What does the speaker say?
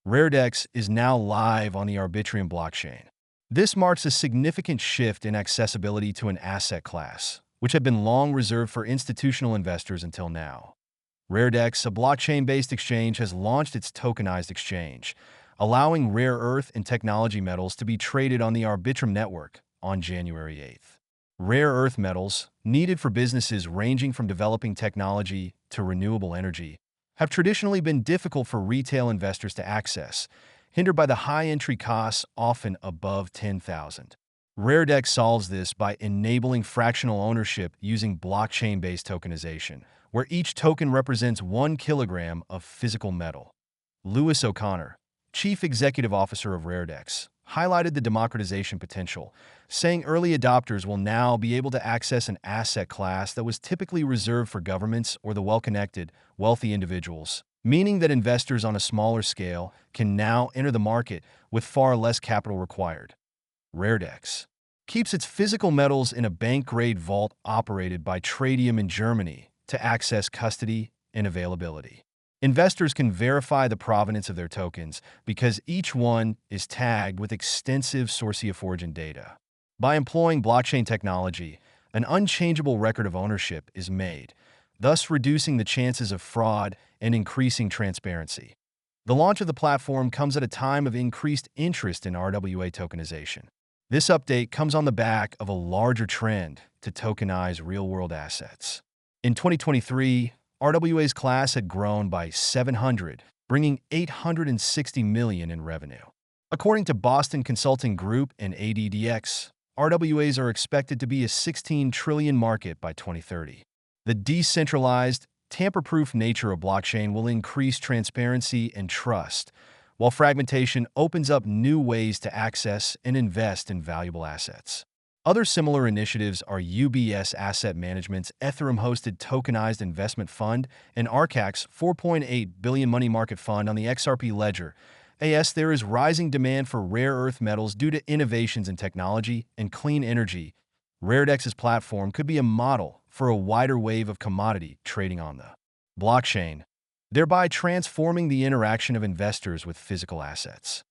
Raredex is now live on the Arbitrum blockchain. This marks a significant shift in accessibility to an asset class, which had been long reserved for institutional investors until now. Raredex, a blockchain-based exchange, has launched its tokenized exchange, allowing rare earth and technology metals to be traded on the Arbitrum network on January 8th. Rare earth metals, needed for businesses ranging from developing technology to renewable energy, have traditionally been difficult for retail investors to access, hindered by the high entry costs, often above $10,000. Raredex solves this by enabling fractional ownership using blockchain-based tokenization, where each token represents 1 kilogram of physical metal. Lewis O'Connor, Chief Executive Officer of Raredex, highlighted the democratization potential, saying early adopters will now be able to access an asset class that was typically reserved for governments or the well-connected, wealthy individuals, meaning that investors on a smaller scale can now enter the market with far less capital required. Raredex keeps its physical metals in a bank-grade vault operated by Tradium in Germany to access custody and availability. Investors can verify the provenance of their tokens because each one is tagged with extensive source of origin data. By employing blockchain technology, an unchangeable record of ownership is made, thus reducing the chances of fraud and increasing transparency. The launch of the platform comes at a time of increased interest in RWA tokenization. This update comes on the back of a larger trend to tokenize real-world assets. In 2023, RWA's class had grown by 700, bringing $860 million in revenue. According to Boston Consulting Group and ADDX, RWAs are expected to be a $16 trillion market by 2030. The decentralized, tamper-proof nature of blockchain will increase transparency and trust, while fragmentation opens up new ways to access and invest in valuable assets. Other similar initiatives are UBS Asset Management's Ethereum-hosted tokenized investment fund and Arcac's $4.8 billion money market fund on the XRP ledger. As there is rising demand for rare earth metals due to innovations in technology and clean energy, Raredex's platform could be a model for a wider wave of commodity trading on the blockchain, thereby transforming the interaction of investors with physical assets.